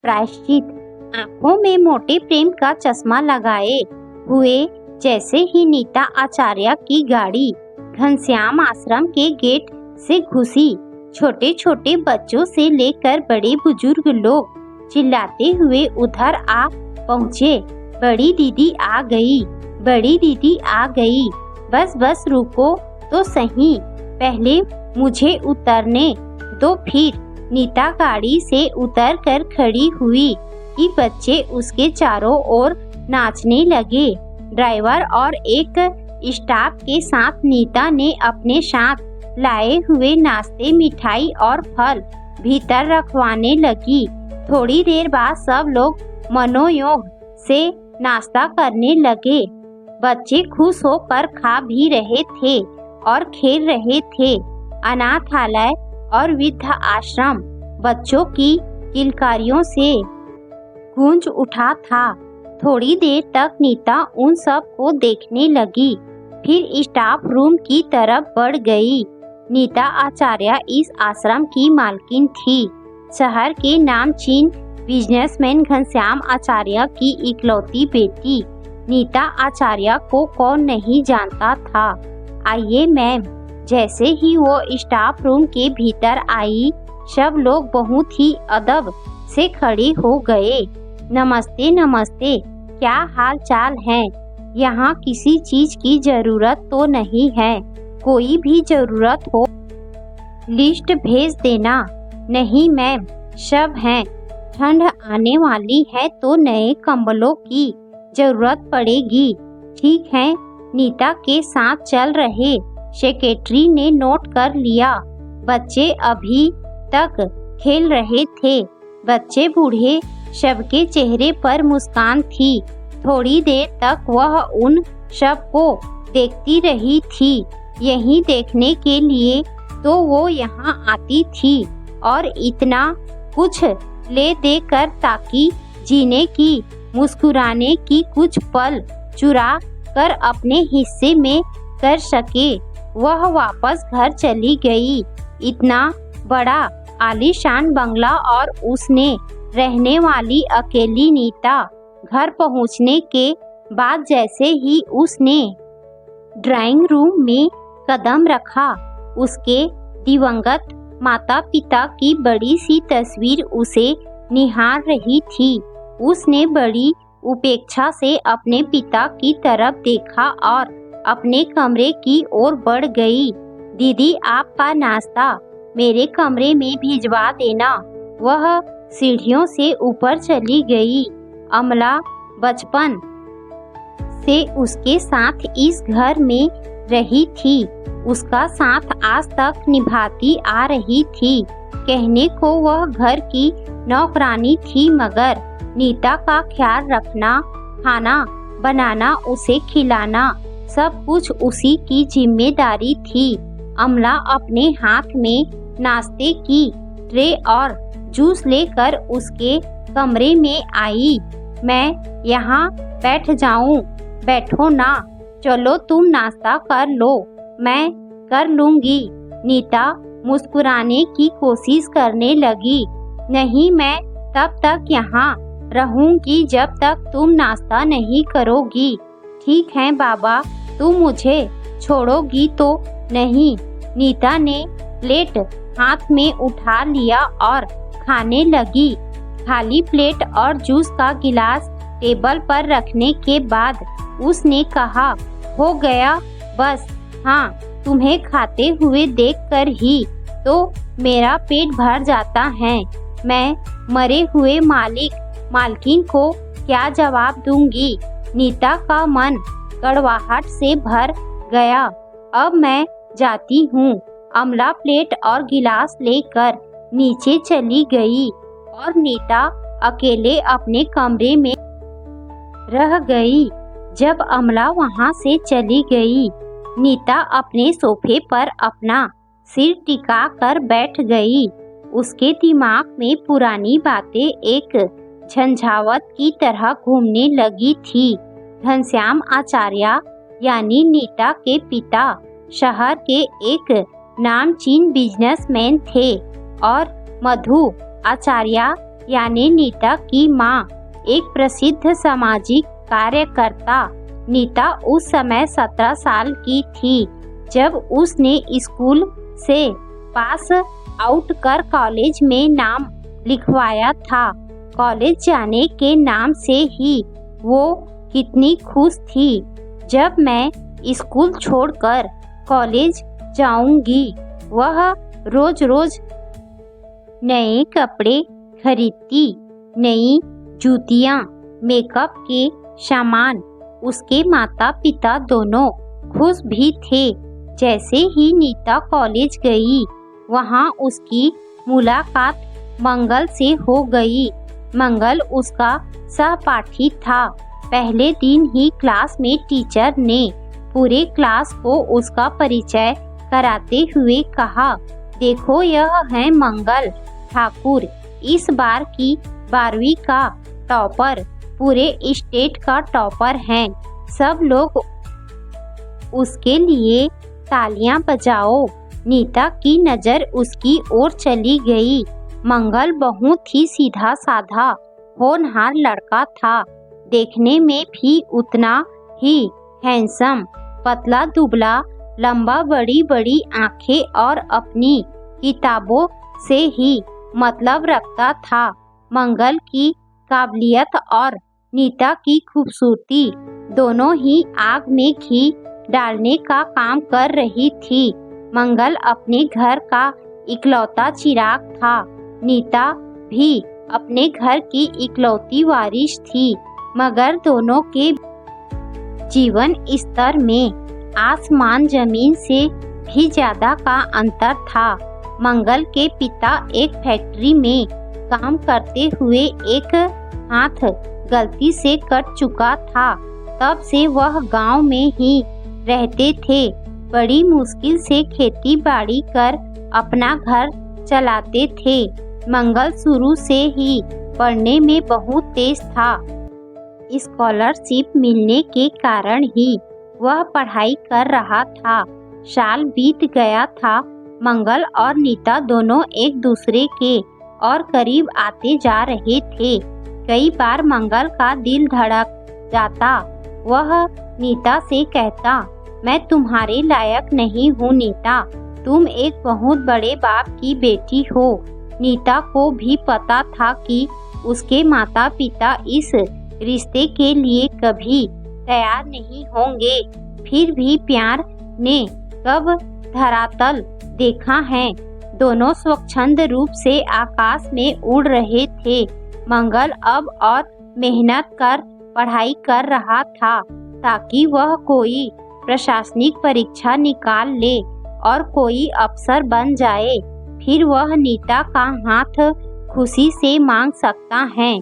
प्रायश्चित। आंखों में मोटे प्रेम का चश्मा लगाए हुए जैसे ही नीता आचार्य की गाड़ी घनश्याम आश्रम के गेट से घुसी, छोटे छोटे बच्चों से लेकर बड़े बुजुर्ग लोग चिल्लाते हुए उधर आ पहुँचे। बड़ी दीदी आ गई, बड़ी दीदी आ गई, बस बस रुको तो सही, पहले मुझे उतरने दो। फिर नीता गाड़ी से उतरकर खड़ी हुई कि बच्चे उसके चारों ओर नाचने लगे। ड्राइवर और एक स्टाफ के साथ नीता ने अपने साथ लाए हुए नाश्ते, मिठाई और फल भीतर रखवाने लगी। थोड़ी देर बाद सब लोग मनोयोग से नाश्ता करने लगे। बच्चे खुश होकर खा भी रहे थे और खेल रहे थे। अनाथालय और वृद्ध आश्रम बच्चों की किलकारियों से गूंज उठा था। थोड़ी देर तक नीता उन सब को देखने लगी, फिर स्टाफ रूम की तरफ बढ़ गई। नीता आचार्य इस आश्रम की मालकिन थी। शहर के नामचीन बिजनेसमैन घनश्याम आचार्य की इकलौती बेटी। नीता आचार्य को कौन नहीं जानता था। आइए मैम। जैसे ही वो स्टाफ रूम के भीतर आई, सब लोग बहुत ही अदब से खड़े हो गए। नमस्ते नमस्ते, क्या हाल चाल है? यहाँ किसी चीज की जरूरत तो नहीं है? कोई भी जरूरत हो लिस्ट भेज देना। नहीं मैम, सब हैं। ठंड आने वाली है तो नए कंबलों की जरूरत पड़ेगी। ठीक है, नीता के साथ चल रहे सेक्रेटरी ने नोट कर लिया। बच्चे अभी तक खेल रहे थे। बच्चे बूढ़े सबके चेहरे पर मुस्कान थी। थोड़ी देर तक वह उन सब को देखती रही थी। यही देखने के लिए तो वो यहाँ आती थी और इतना कुछ ले देकर ताकि जीने की, मुस्कुराने की कुछ पल चुरा कर अपने हिस्से में कर सके। वह वापस घर चली गई। इतना बड़ा आलीशान बंगला और उसने रहने वाली अकेली नीता। घर पहुंचने के बाद जैसे ही उसने ड्राइंग रूम में कदम रखा, उसके दिवंगत माता पिता की बड़ी सी तस्वीर उसे निहार रही थी। उसने बड़ी उपेक्षा से अपने पिता की तरफ देखा और अपने कमरे की ओर बढ़ गई। दीदी, आपका नाश्ता मेरे कमरे में भिजवा देना। वह सीढ़ियों से ऊपर चली गई। अमला बचपन से उसके साथ इस घर में रही थी। उसका साथ आज तक निभाती आ रही थी। कहने को वह घर की नौकरानी थी, मगर नीता का ख्याल रखना, खाना बनाना, उसे खिलाना, सब कुछ उसी की जिम्मेदारी थी। अमला अपने हाथ में नाश्ते की ट्रे और जूस लेकर उसके कमरे में आई। मैं यहाँ बैठ जाऊँ? बैठो ना, चलो तुम नाश्ता कर लो, मैं कर लूँगी। नीता मुस्कुराने की कोशिश करने लगी। नहीं, मैं तब तक यहाँ रहूँगी जब तक तुम नाश्ता नहीं करोगी। ठीक है बाबा, तुम मुझे छोड़ोगी तो नहीं। नीता ने प्लेट हाथ में उठा लिया और खाने लगी। खाली प्लेट और जूस का गिलास टेबल पर रखने के बाद उसने कहा, हो गया बस। हाँ, तुम्हें खाते हुए देखकर ही तो मेरा पेट भर जाता है। मैं मरे हुए मालकिन को क्या जवाब दूंगी? नीता का मन कड़वाहट से भर गया। अब मैं जाती हूँ। अमला प्लेट और गिलास लेकर नीचे चली गई और नीता अकेले अपने कमरे में रह गई। जब अमला वहाँ से चली गई, नीता अपने सोफे पर अपना सिर टिका कर बैठ गई। उसके दिमाग में पुरानी बातें एक झंझावत की तरह घूमने लगी थी। घनश्याम आचार्य यानी नीता के पिता शहर के एक नामचीन बिजनेसमैन थे और मधु आचार्य यानी नीता की माँ एक प्रसिद्ध सामाजिक कार्यकर्ता। नीता उस समय 17 साल की थी जब उसने स्कूल से पास आउट कर कॉलेज में नाम लिखवाया था। कॉलेज जाने के नाम से ही वो कितनी खुश थी। जब मैं स्कूल छोड़कर कॉलेज जाऊंगी, वह रोज रोज नए कपड़े खरीदती, नई जूतियाँ, मेकअप के सामान। उसके माता पिता दोनों खुश भी थे। जैसे ही नीता कॉलेज गई, वहाँ उसकी मुलाकात मंगल से हो गई। मंगल उसका सहपाठी था। पहले दिन ही क्लास में टीचर ने पूरे क्लास को उसका परिचय कराते हुए कहा, देखो यह है मंगल ठाकुर, इस बार की 12वीं का टॉपर, पूरे स्टेट का टॉपर हैं। सब लोग उसके लिए तालियां बजाओ। नीता की नज़र उसकी ओर चली गई। मंगल बहुत ही सीधा साधा होनहार लड़का था। देखने में भी उतना ही हैंडसम, पतला दुबला, लंबा, बड़ी बड़ी आंखें और अपनी किताबों से ही मतलब रखता था। मंगल की काबिलियत और नीता की खूबसूरती दोनों ही आग में घी डालने का काम कर रही थी। मंगल अपने घर का इकलौता चिराग था। नीता भी अपने घर की इकलौती वारिस थी, मगर दोनों के जीवन स्तर में आसमान जमीन से भी ज्यादा का अंतर था। मंगल के पिता एक फैक्ट्री में काम करते हुए एक हाथ गलती से कट चुका था। तब से वह गांव में ही रहते थे। बड़ी मुश्किल से खेती बाड़ी कर अपना घर चलाते थे। मंगल शुरू से ही पढ़ने में बहुत तेज था। स्कॉलरशिप मिलने के कारण ही वह पढ़ाई कर रहा था। साल बीत गया था। मंगल और नीता दोनों एक दूसरे के और करीब आते जा रहे थे। कई बार मंगल का दिल धड़क जाता। वह नीता से कहता, मैं तुम्हारे लायक नहीं हूँ नीता, तुम एक बहुत बड़े बाप की बेटी हो। नीता को भी पता था कि उसके माता पिता इस रिश्ते के लिए कभी तैयार नहीं होंगे। फिर भी प्यार ने कब धरातल देखा है। दोनों स्वच्छंद रूप से आकाश में उड़ रहे थे। मंगल अब और मेहनत कर पढ़ाई कर रहा था ताकि वह कोई प्रशासनिक परीक्षा निकाल ले और कोई अफसर बन जाए। फिर वह नीता का हाथ खुशी से मांग सकता है।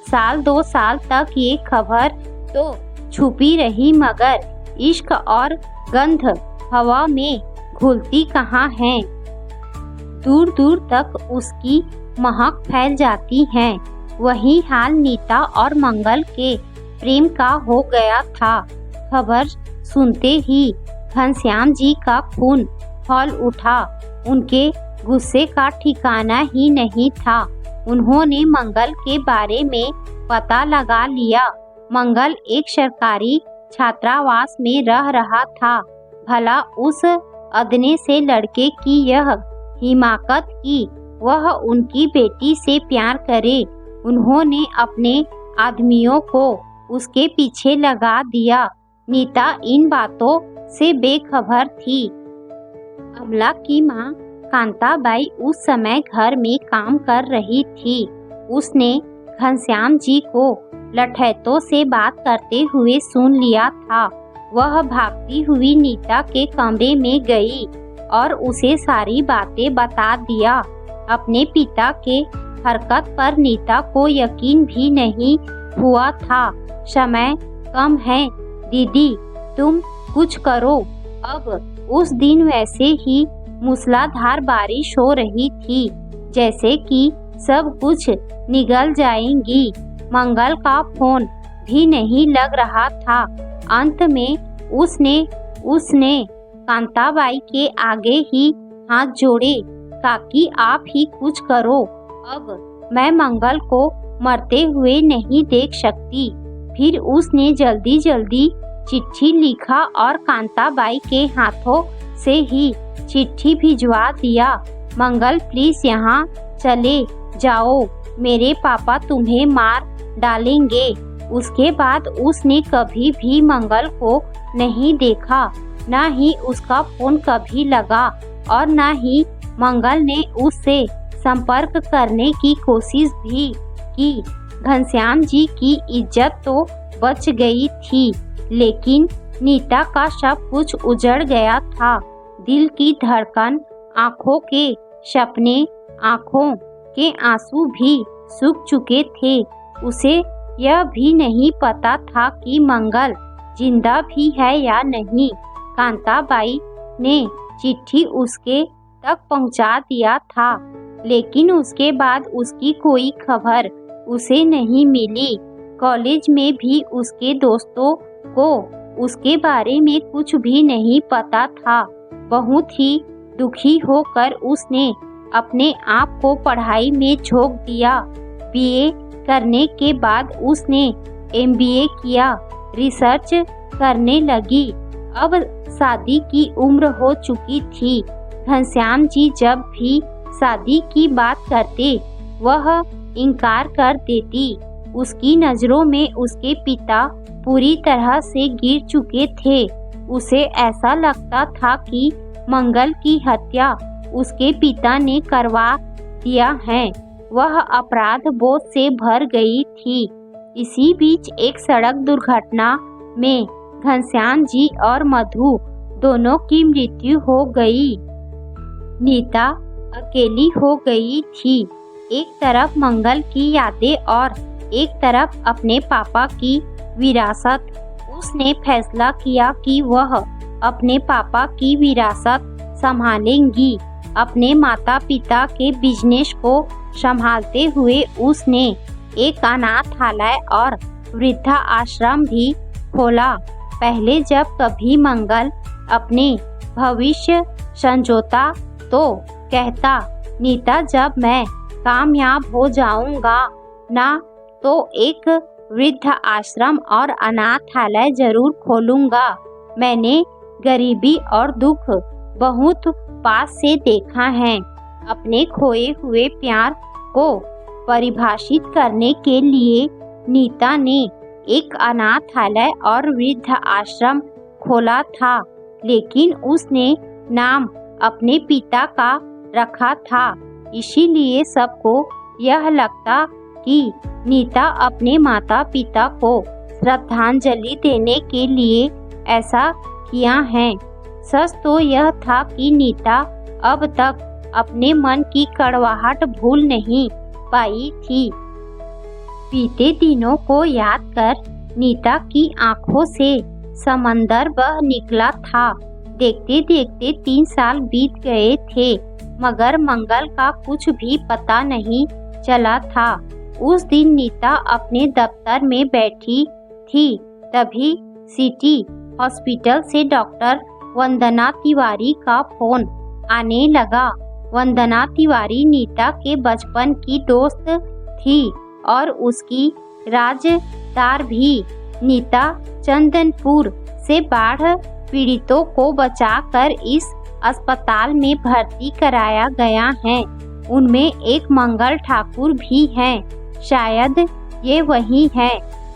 साल 2 साल तक ये खबर तो छुपी रही, मगर इश्क और गंध हवा में घुलती कहाँ है। दूर दूर तक उसकी महक फैल जाती है। वही हाल नीता और मंगल के प्रेम का हो गया था। खबर सुनते ही घनश्याम जी का खून खौल उठा। उनके गुस्से का ठिकाना ही नहीं था। उन्होंने मंगल के बारे में पता लगा लिया। मंगल एक सरकारी छात्रावास में रह रहा था। भला उस अदने से लड़के की यह हिमाकत की वह उनकी बेटी से प्यार करे। उन्होंने अपने आदमियों को उसके पीछे लगा दिया। नीता इन बातों से बेखबर थी। अमला की माँ कांताबाई उस समय घर में काम कर रही थी। उसने घनश्याम जी को लठैतों से बात करते हुए सुन लिया था। वह भागती हुई नीता के कमरे में गई और उसे सारी बातें बता दिया। अपने पिता के हरकत पर नीता को यकीन भी नहीं हुआ था। समय कम है दीदी, तुम कुछ करो। अब उस दिन वैसे ही मूसलाधार बारिश हो रही थी, जैसे कि सब कुछ निगल जाएंगी। मंगल का फोन भी नहीं लग रहा था। अंत में उसने कांताबाई के आगे ही हाथ जोड़े, काकी आप ही कुछ करो। अब मैं मंगल को मरते हुए नहीं देख सकती। फिर उसने जल्दी जल्दी चिट्ठी लिखा और कांताबाई के हाथों से ही चिट्ठी भिजवा दिया। मंगल प्लीज यहाँ चले जाओ, मेरे पापा तुम्हें मार डालेंगे। उसके बाद उसने कभी भी मंगल को नहीं देखा, न ही उसका फोन कभी लगा और न ही मंगल ने उससे संपर्क करने की कोशिश भी की। घनश्याम जी की इज्जत तो बच गई थी, लेकिन नीता का सब कुछ उजड़ गया था। दिल की धड़कन, आँखों के सपने, आँखों के आंसू भी सूख चुके थे। उसे यह भी नहीं पता था कि मंगल जिंदा भी है या नहीं। कांताबाई ने चिट्ठी उसके तक पहुंचा दिया था, लेकिन उसके बाद उसकी कोई खबर उसे नहीं मिली। कॉलेज में भी उसके दोस्तों को उसके बारे में कुछ भी नहीं पता था। बहुत ही दुखी होकर उसने अपने आप को पढ़ाई में झोंक दिया। बीए करने के बाद उसने एमबीए किया, रिसर्च करने लगी। अब शादी की उम्र हो चुकी थी। घनश्याम जी जब भी शादी की बात करते, वह इनकार कर देती। उसकी नज़रों में उसके पिता पूरी तरह से गिर चुके थे। उसे ऐसा लगता था कि मंगल की हत्या उसके पिता ने करवा दिया है। वह अपराध बोध से भर गई थी। इसी बीच एक सड़क दुर्घटना में घनश्याम जी और मधु दोनों की मृत्यु हो गई। नीता अकेली हो गई थी। एक तरफ मंगल की यादें और एक तरफ अपने पापा की विरासत। उसने फैसला किया कि वह अपने पापा की विरासत संभालेंगी। अपने माता पिता के बिजनेस को संभालते हुए उसने एक अनाथालय और वृद्धा आश्रम भी खोला। पहले जब कभी मंगल अपने भविष्य संजोता तो कहता, नीता जब मैं कामयाब हो जाऊंगा ना तो एक वृद्ध आश्रम और अनाथालय जरूर खोलूंगा। मैंने गरीबी और दुख बहुत पास से देखा है। अपने खोए हुए प्यार को परिभाषित करने के लिए नीता ने एक अनाथालय और वृद्ध आश्रम खोला था, लेकिन उसने नाम अपने पिता का रखा था। इसीलिए सबको यह लगता कि नीता अपने माता पिता को श्रद्धांजलि देने के लिए ऐसा किया है। सच तो यह था कि नीता अब तक अपने मन की कड़वाहट भूल नहीं पाई थी। बीते दिनों को याद कर नीता की आंखों से समंदर बह निकला था। देखते देखते 3 साल बीत गए थे, मगर मंगल का कुछ भी पता नहीं चला था। उस दिन नीता अपने दफ्तर में बैठी थी, तभी सिटी हॉस्पिटल से डॉक्टर वंदना तिवारी का फोन आने लगा। वंदना तिवारी नीता के बचपन की दोस्त थी और उसकी राजदार भी। नीता चंदनपुर से बाढ़ पीड़ितों को बचाकर इस अस्पताल में भर्ती कराया गया है। उनमें एक मंगल ठाकुर भी हैं। शायद ये वही है।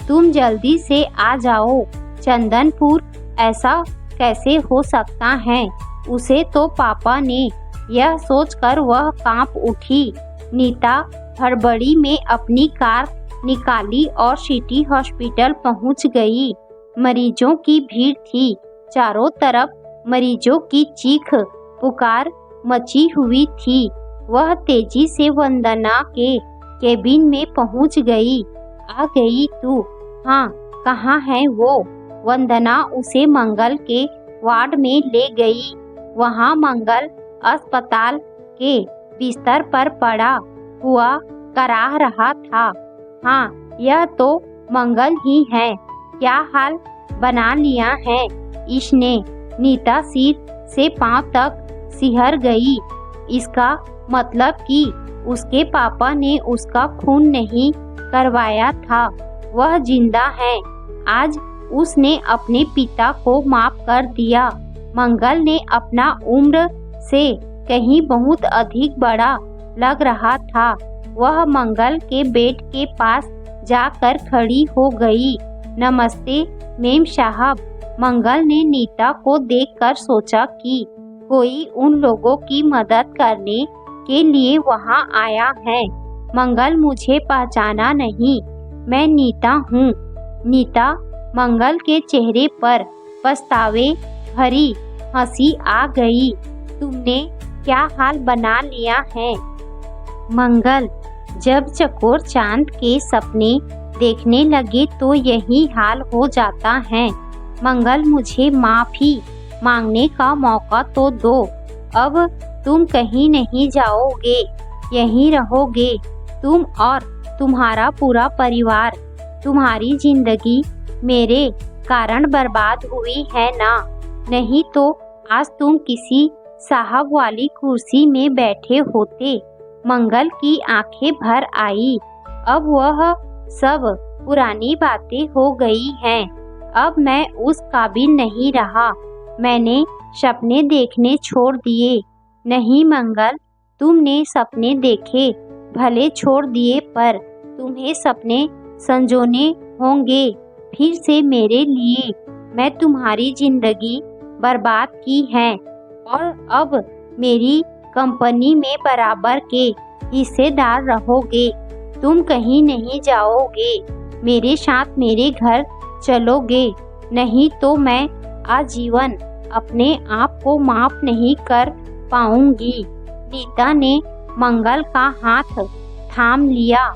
तुम जल्दी से आ जाओ चंदनपुर। ऐसा कैसे हो सकता है? उसे तो पापा ने, यह सोचकर वह कांप उठी। नीता हड़बड़ी में अपनी कार निकाली और सिटी हॉस्पिटल पहुंच गई। मरीजों की भीड़ थी। चारों तरफ मरीजों की चीख पुकार मची हुई थी। वह तेजी से वंदना के केबिन में पहुंच गई। आ गई तू? हाँ, कहाँ है वो? वंदना उसे मंगल के वार्ड में ले गई। वहाँ मंगल अस्पताल के बिस्तर पर पड़ा हुआ कराह रहा था। हाँ, यह तो मंगल ही है। क्या हाल बना लिया है इसने? नीता सिर से पांव तक सिहर गई। इसका मतलब कि उसके पापा ने उसका खून नहीं करवाया था, वह जिंदा है। आज उसने अपने पिता को माफ कर दिया। मंगल ने अपना उम्र से कहीं बहुत अधिक बड़ा लग रहा था। वह मंगल के बेड के पास जाकर खड़ी हो गई। नमस्ते मेम साहब। मंगल ने नीता को देखकर सोचा कि कोई उन लोगों की मदद करने के लिए वहां आया है। मंगल मुझे पहचाना नहीं, मैं नीता हूँ। नीता। मंगल के चेहरे पर पछतावे भरी हंसी आ गई। तुमने क्या हाल बना लिया है? मंगल। जब चकोर चांद के सपने देखने लगे तो यही हाल हो जाता है। मंगल मुझे माफी मांगने का मौका तो दो। अब तुम कहीं नहीं जाओगे, यहीं रहोगे, तुम और तुम्हारा पूरा परिवार। तुम्हारी जिंदगी मेरे कारण बर्बाद हुई है ना? नहीं तो आज तुम किसी साहब वाली कुर्सी में बैठे होते। मंगल की आंखें भर आई। अब वह सब पुरानी बातें हो गई हैं। अब मैं उस काबिल नहीं रहा। मैंने सपने देखने छोड़ दिए। नहीं मंगल, तुमने सपने देखे भले छोड़ दिए, पर तुम्हें सपने संजोने होंगे फिर से मेरे लिए। मैं तुम्हारी जिंदगी बर्बाद की है और अब मेरी कंपनी में बराबर के हिस्सेदार रहोगे। तुम कहीं नहीं जाओगे, मेरे साथ मेरे घर चलोगे। नहीं तो मैं आजीवन अपने आप को माफ नहीं कर पाऊंगी। नीता ने मंगल का हाथ थाम लिया।